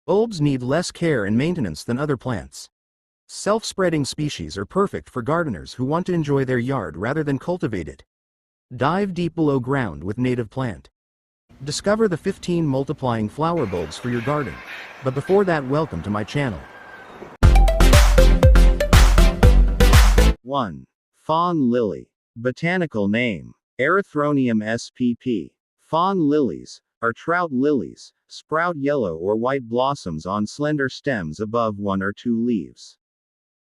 Bulbs need less care and maintenance than other plants. Self-spreading species are perfect for gardeners who want to enjoy their yard rather than cultivate it. Dive deep below ground with native plant. Discover the 15 multiplying flower bulbs for your garden. But before that, welcome to my channel. 1. Fawn lily. Botanical name: Erythronium spp. Fawn lilies are trout lilies, sprout yellow or white blossoms on slender stems above 1 or 2 leaves.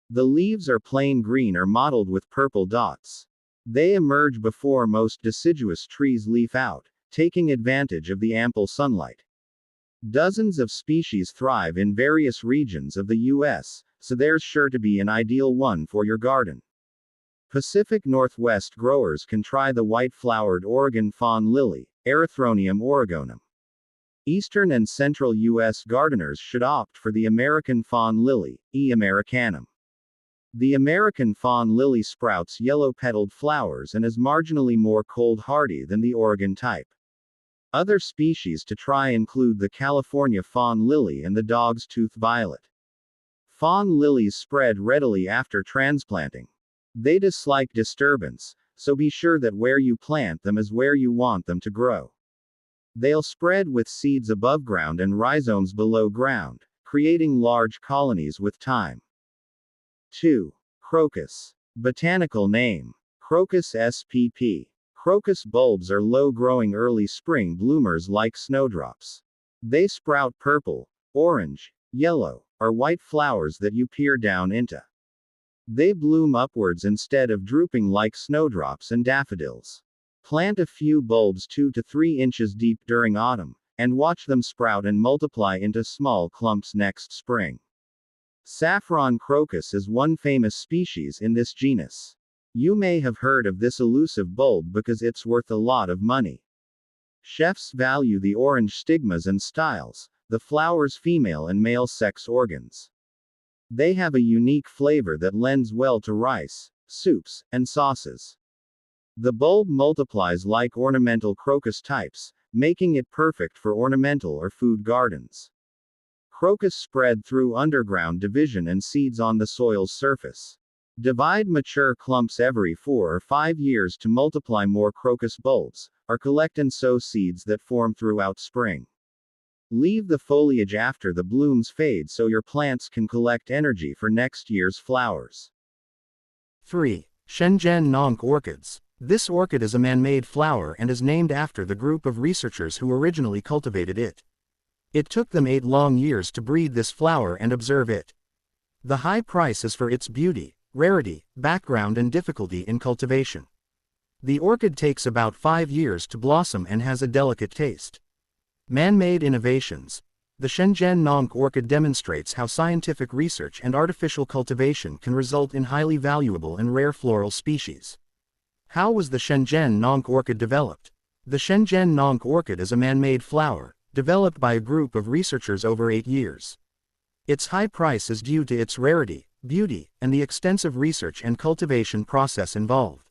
The leaves are plain green or mottled with purple dots. They emerge before most deciduous trees leaf out, taking advantage of the ample sunlight. Dozens of species thrive in various regions of the U.S., so there's sure to be an ideal one for your garden. Pacific Northwest growers can try the white-flowered Oregon fawn lily, Erythronium oregonum. Eastern and central U.S. gardeners should opt for the American fawn lily, E. americanum. The American fawn lily sprouts yellow-petaled flowers and is marginally more cold-hardy than the Oregon type. Other species to try include the California fawn lily and the dog's tooth violet. Fawn lilies spread readily after transplanting. They dislike disturbance, so be sure that where you plant them is where you want them to grow. They'll spread with seeds above ground and rhizomes below ground, creating large colonies with time. 2. Crocus. Botanical name: Crocus spp. Crocus bulbs are low-growing early spring bloomers like snowdrops. They sprout purple, orange, yellow, or white flowers that you peer down into. They bloom upwards instead of drooping like snowdrops and daffodils. Plant a few bulbs 2 to 3 inches deep during autumn, and watch them sprout and multiply into small clumps next spring. Saffron crocus is one famous species in this genus. You may have heard of this elusive bulb because it's worth a lot of money. Chefs value the orange stigmas and styles, the flower's female and male sex organs. They have a unique flavor that lends well to rice, soups, and sauces. The bulb multiplies like ornamental crocus types, making it perfect for ornamental or food gardens. Crocus spread through underground division and seeds on the soil's surface. Divide mature clumps every 4 or 5 years to multiply more crocus bulbs, or collect and sow seeds that form throughout spring. Leave the foliage after the blooms fade so your plants can collect energy for next year's flowers. 3. Shenzhen Nongke orchids. This orchid is a man-made flower and is named after the group of researchers who originally cultivated it. It took them 8 long years to breed this flower and observe it. The high price is for its beauty, rarity, background and difficulty in cultivation. The orchid takes about 5 years to blossom and has a delicate taste. Man-made innovations. The Shenzhen Nongke orchid demonstrates how scientific research and artificial cultivation can result in highly valuable and rare floral species. How was the Shenzhen Nongke orchid developed? The Shenzhen Nongke orchid is a man-made flower, developed by a group of researchers over 8 years. Its high price is due to its rarity, beauty, and the extensive research and cultivation process involved.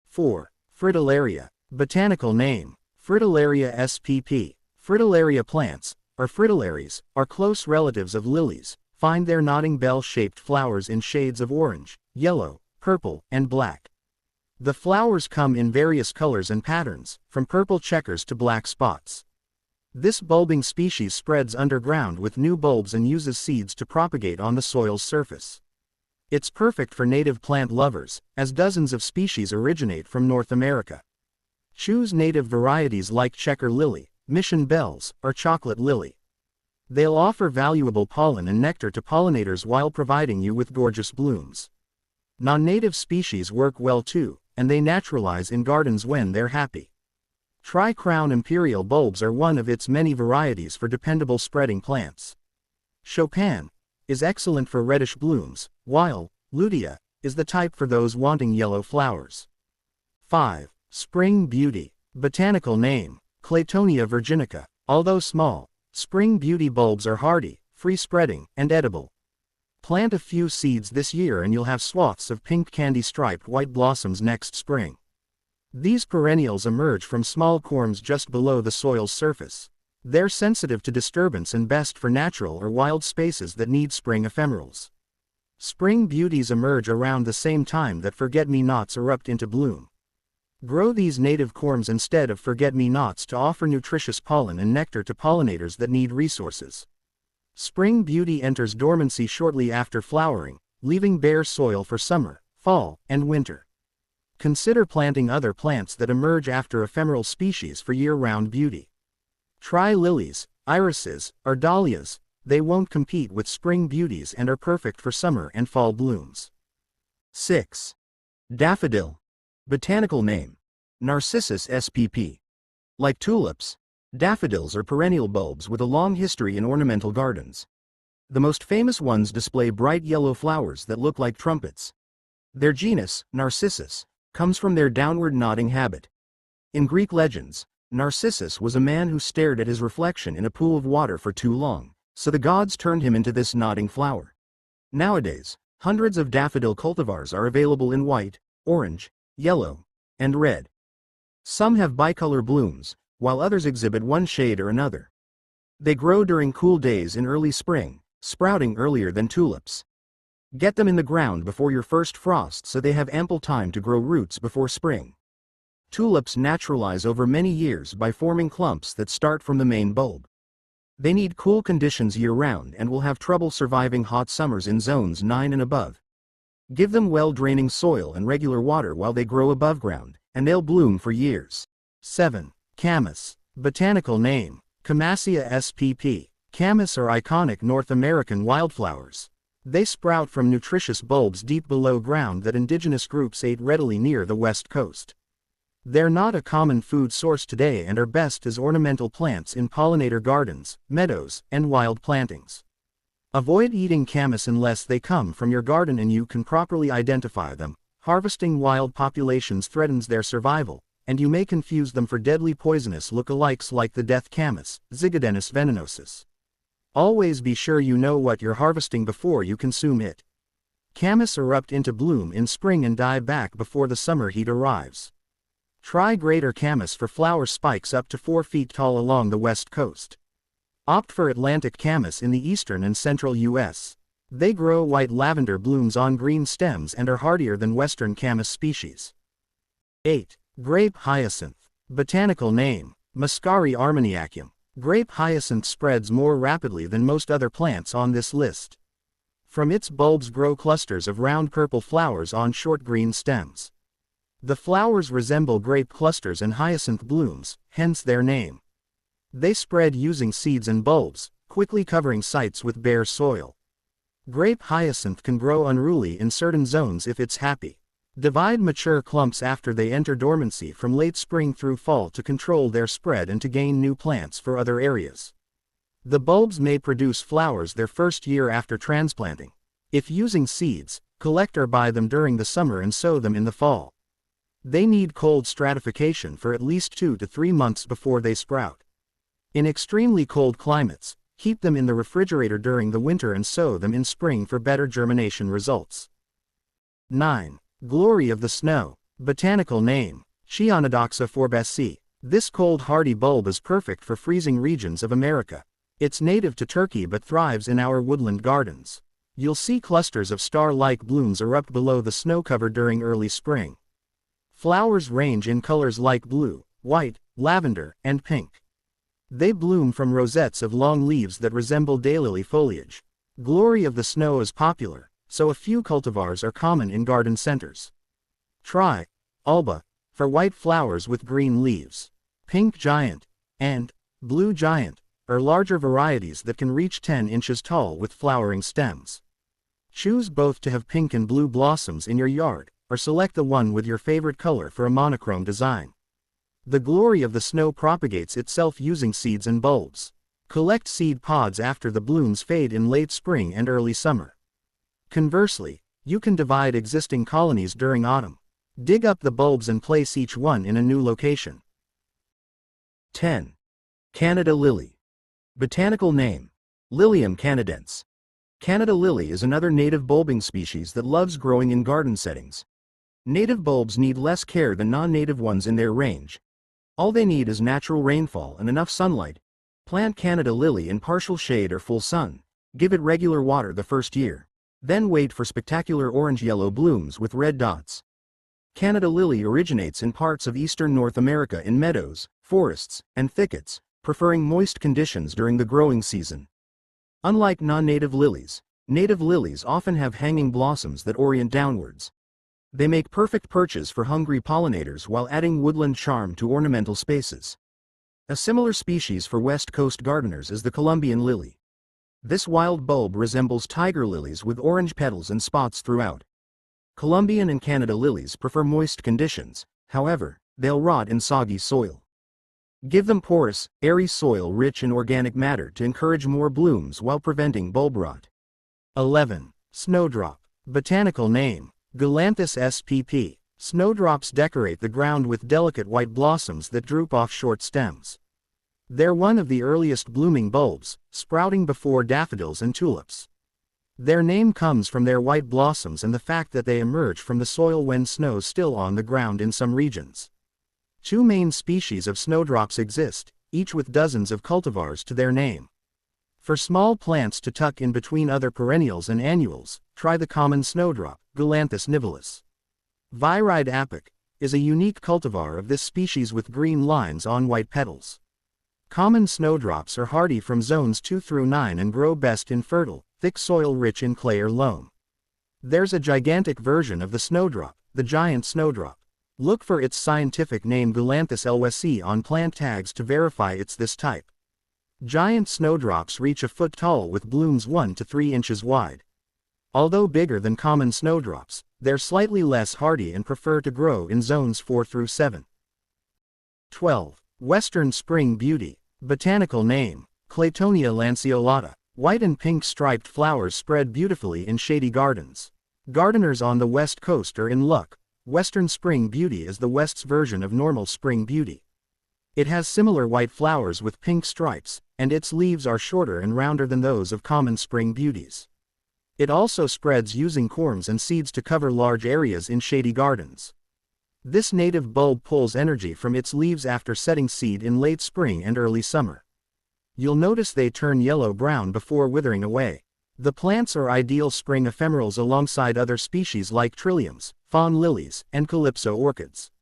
4. Fritillaria. Botanical name: Fritillaria spp. Fritillaria plants, or fritillaries, are close relatives of lilies. Find their nodding bell-shaped flowers in shades of orange, yellow, purple, and black. The flowers come in various colors and patterns, from purple checkers to black spots. This bulbing species spreads underground with new bulbs and uses seeds to propagate on the soil's surface. It's perfect for native plant lovers, as dozens of species originate from North America. Choose native varieties like checker lily, mission bells, or chocolate lily. They'll offer valuable pollen and nectar to pollinators while providing you with gorgeous blooms. Non-native species work well too, and they naturalize in gardens when they're happy. Tri-crown imperial bulbs are one of its many varieties for dependable spreading plants. Chopin is excellent for reddish blooms, while Lutea is the type for those wanting yellow flowers. 5. Spring Beauty. Botanical name: Claytonia virginica. Although small, Spring Beauty bulbs are hardy, free-spreading, and edible. Plant a few seeds this year and you'll have swaths of pink candy-striped white blossoms next spring. These perennials emerge from small corms just below the soil's surface. They're sensitive to disturbance and best for natural or wild spaces that need spring ephemerals. Spring beauties emerge around the same time that forget-me-nots erupt into bloom. Grow these native corms instead of forget-me-nots to offer nutritious pollen and nectar to pollinators that need resources. Spring beauty enters dormancy shortly after flowering, leaving bare soil for summer, fall, and winter. Consider planting other plants that emerge after ephemeral species for year-round beauty. Try lilies, irises, or dahlias. They won't compete with spring beauties and are perfect for summer and fall blooms. 6. Daffodil. Botanical name: Narcissus spp. Like tulips, daffodils are perennial bulbs with a long history in ornamental gardens. The most famous ones display bright yellow flowers that look like trumpets. Their genus, Narcissus, comes from their downward nodding habit. In Greek legends, Narcissus was a man who stared at his reflection in a pool of water for too long, so the gods turned him into this nodding flower. Nowadays, hundreds of daffodil cultivars are available in white, orange, yellow, and red. Some have bicolor blooms, while others exhibit one shade or another. They grow during cool days in early spring, sprouting earlier than tulips. Get them in the ground before your first frost so they have ample time to grow roots before spring. Tulips naturalize over many years by forming clumps that start from the main bulb. They need cool conditions year-round and will have trouble surviving hot summers in zones 9 and above. Give them well-draining soil and regular water while they grow above ground, and they'll bloom for years. 7. Camas. Botanical name: Camassia spp. Camas are iconic North American wildflowers. They sprout from nutritious bulbs deep below ground that indigenous groups ate readily near the west coast. They're not a common food source today and are best as ornamental plants in pollinator gardens, meadows, and wild plantings. Avoid eating camas unless they come from your garden and you can properly identify them. Harvesting wild populations threatens their survival, and you may confuse them for deadly poisonous look-alikes like the death camas, Zygodenus venenosus. Always be sure you know what you're harvesting before you consume it. Camas erupt into bloom in spring and die back before the summer heat arrives. Try greater camas for flower spikes up to 4 feet tall along the west coast. Opt for Atlantic camas in the eastern and central U.S. They grow white lavender blooms on green stems and are hardier than western camas species. 8. Grape hyacinth. Botanical name: Muscari armeniaceum. Grape hyacinth spreads more rapidly than most other plants on this list. From its bulbs grow clusters of round purple flowers on short green stems. The flowers resemble grape clusters and hyacinth blooms, hence their name. They spread using seeds and bulbs, quickly covering sites with bare soil. Grape hyacinth can grow unruly in certain zones if it's happy. Divide mature clumps after they enter dormancy from late spring through fall to control their spread and to gain new plants for other areas. The bulbs may produce flowers their first year after transplanting. If using seeds, collect or buy them during the summer and sow them in the fall. They need cold stratification for at least 2 to 3 months before they sprout. In extremely cold climates, keep them in the refrigerator during the winter and sow them in spring for better germination results. 9. Glory of the snow. Botanical name: Chionodoxa forbesii. This cold hardy bulb is perfect for freezing regions of America. It's native to Turkey but thrives in our woodland gardens. You'll see clusters of star-like blooms erupt below the snow cover during early spring. Flowers range in colors like blue, white, lavender, and pink. They bloom from rosettes of long leaves that resemble daylily foliage. Glory of the snow is popular, so a few cultivars are common in garden centers. Try Alba for white flowers with green leaves. Pink Giant and Blue Giant are larger varieties that can reach 10 inches tall with flowering stems. Choose both to have pink and blue blossoms in your yard, or select the one with your favorite color for a monochrome design. The glory of the snow propagates itself using seeds and bulbs. Collect seed pods after the blooms fade in late spring and early summer. Conversely, you can divide existing colonies during autumn. Dig up the bulbs and place each one in a new location. 10. Canada lily. Botanical name: Lilium canadense. Canada lily is another native bulbing species that loves growing in garden settings. Native bulbs need less care than non-native ones in their range. All they need is natural rainfall and enough sunlight. Plant Canada lily in partial shade or full sun. Give it regular water the first year. Then wait for spectacular orange-yellow blooms with red dots. Canada lily originates in parts of eastern North America in meadows, forests, and thickets, preferring moist conditions during the growing season. Unlike non-native lilies, native lilies often have hanging blossoms that orient downwards. They make perfect perches for hungry pollinators while adding woodland charm to ornamental spaces. A similar species for West Coast gardeners is the Columbian lily. This wild bulb resembles tiger lilies with orange petals and spots throughout. Columbian and Canada lilies prefer moist conditions, however, they'll rot in soggy soil. Give them porous, airy soil rich in organic matter to encourage more blooms while preventing bulb rot. 11. Snowdrop. Botanical name: Galanthus spp. Snowdrops decorate the ground with delicate white blossoms that droop off short stems. They're one of the earliest blooming bulbs, sprouting before daffodils and tulips. Their name comes from their white blossoms and the fact that they emerge from the soil when snow's still on the ground in some regions. Two main species of snowdrops exist, each with dozens of cultivars to their name. For small plants to tuck in between other perennials and annuals, try the common snowdrop, Galanthus nivalis. Viride apic is a unique cultivar of this species with green lines on white petals. Common snowdrops are hardy from zones 2 through 9 and grow best in fertile, thick soil rich in clay or loam. There's a gigantic version of the snowdrop, the giant snowdrop. Look for its scientific name Galanthus lwc on plant tags to verify it's this type. Giant snowdrops reach a foot tall with blooms 1 to 3 inches wide. Although bigger than common snowdrops, they're slightly less hardy and prefer to grow in zones 4 through 7. 12. Western Spring Beauty. Botanical name: Claytonia lanceolata. White and pink striped flowers spread beautifully in shady gardens. Gardeners on the West Coast are in luck. Western Spring Beauty is the West's version of normal Spring Beauty. It has similar white flowers with pink stripes, and its leaves are shorter and rounder than those of common Spring Beauties. It also spreads using corms and seeds to cover large areas in shady gardens. This native bulb pulls energy from its leaves after setting seed in late spring and early summer. You'll notice they turn yellow-brown before withering away. The plants are ideal spring ephemerals alongside other species like trilliums, fawn lilies, and calypso orchids.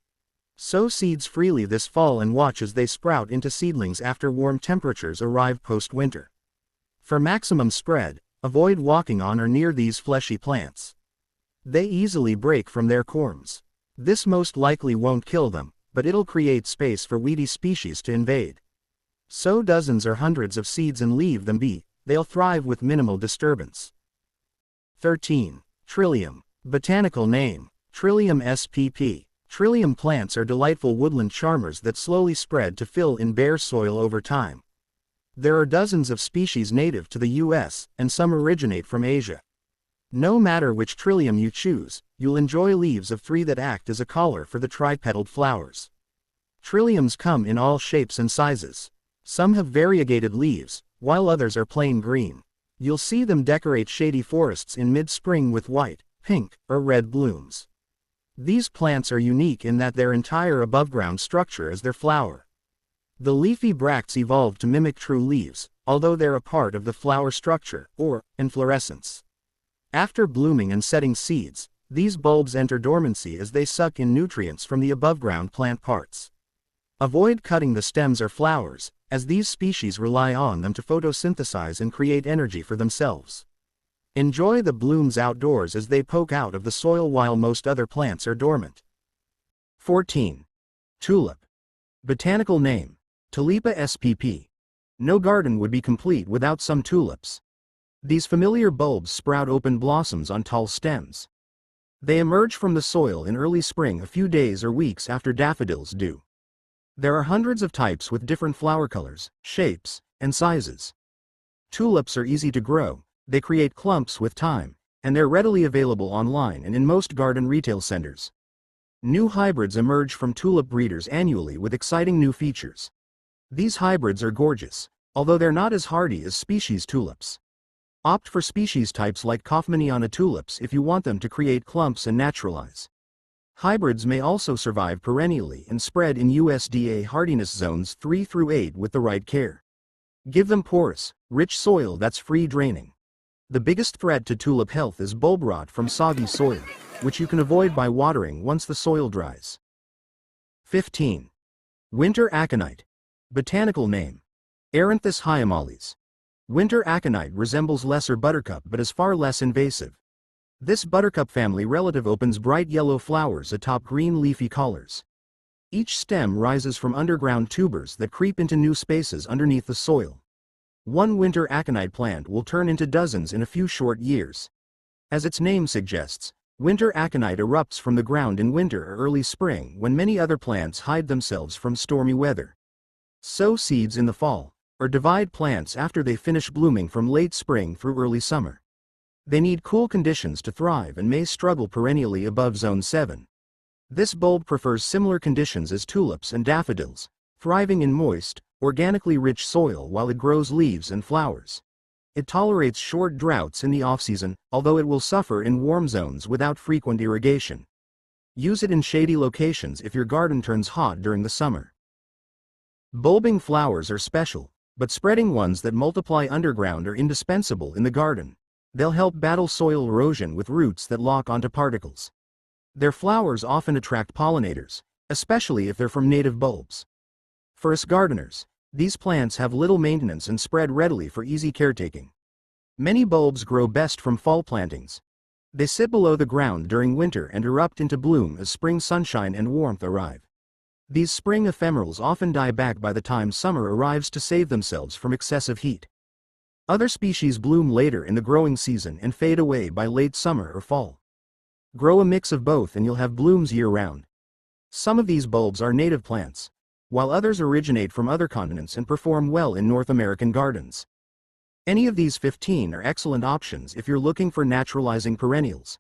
Sow seeds freely this fall and watch as they sprout into seedlings after warm temperatures arrive post-winter. For maximum spread, avoid walking on or near these fleshy plants. They easily break from their corms. This most likely won't kill them, but it'll create space for weedy species to invade. Sow dozens or hundreds of seeds and leave them be, they'll thrive with minimal disturbance. 13. Trillium. Botanical name: Trillium spp. Trillium plants are delightful woodland charmers that slowly spread to fill in bare soil over time. There are dozens of species native to the US, and some originate from Asia. No matter which trillium you choose, you'll enjoy leaves of 3 that act as a collar for the tri-petaled flowers. Trilliums come in all shapes and sizes. Some have variegated leaves, while others are plain green. You'll see them decorate shady forests in mid-spring with white, pink, or red blooms. These plants are unique in that their entire above-ground structure is their flower. The leafy bracts evolved to mimic true leaves, although they're a part of the flower structure, or inflorescence. After blooming and setting seeds, these bulbs enter dormancy as they suck in nutrients from the above-ground plant parts. Avoid cutting the stems or flowers, as these species rely on them to photosynthesize and create energy for themselves. Enjoy the blooms outdoors as they poke out of the soil while most other plants are dormant. 14. Tulip. Botanical name: Tulipa spp. No garden would be complete without some tulips. These familiar bulbs sprout open blossoms on tall stems. They emerge from the soil in early spring a few days or weeks after daffodils do. There are hundreds of types with different flower colors, shapes, and sizes. Tulips are easy to grow, they create clumps with time, and they're readily available online and in most garden retail centers. New hybrids emerge from tulip breeders annually with exciting new features. These hybrids are gorgeous, although they're not as hardy as species tulips. Opt for species types like Kaufmanniana tulips if you want them to create clumps and naturalize. Hybrids may also survive perennially and spread in USDA hardiness zones 3 through 8 with the right care. Give them porous, rich soil that's free draining. The biggest threat to tulip health is bulb rot from soggy soil, which you can avoid by watering once the soil dries. 15. Winter aconite. Botanical name: Aeranthus hyemales. Winter aconite resembles lesser buttercup but is far less invasive. This buttercup family relative opens bright yellow flowers atop green leafy collars. Each stem rises from underground tubers that creep into new spaces underneath the soil. One winter aconite plant will turn into dozens in a few short years. As its name suggests, winter aconite erupts from the ground in winter or early spring when many other plants hide themselves from stormy weather. Sow seeds in the fall, or divide plants after they finish blooming from late spring through early summer. They need cool conditions to thrive and may struggle perennially above zone 7. This bulb prefers similar conditions as tulips and daffodils, thriving in moist, organically rich soil while it grows leaves and flowers. It tolerates short droughts in the off-season, although it will suffer in warm zones without frequent irrigation. Use it in shady locations if your garden turns hot during the summer. Bulbing flowers are special, but spreading ones that multiply underground are indispensable in the garden. They'll help battle soil erosion with roots that lock onto particles. Their flowers often attract pollinators, especially if they're from native bulbs. For us gardeners, these plants have little maintenance and spread readily for easy caretaking. Many bulbs grow best from fall plantings. They sit below the ground during winter and erupt into bloom as spring sunshine and warmth arrive. These spring ephemerals often die back by the time summer arrives to save themselves from excessive heat. Other species bloom later in the growing season and fade away by late summer or fall. Grow a mix of both and you'll have blooms year-round. Some of these bulbs are native plants, while others originate from other continents and perform well in North American gardens. Any of these 15 are excellent options if you're looking for naturalizing perennials.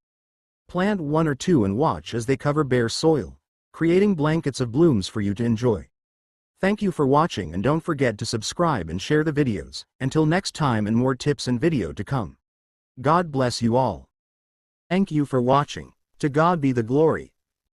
Plant one or two and watch as they cover bare soil, creating blankets of blooms for you to enjoy. Thank you for watching, and don't forget to subscribe and share the videos. Until next time, and more tips and video to come. God bless you all. Thank you for watching. To God be the glory.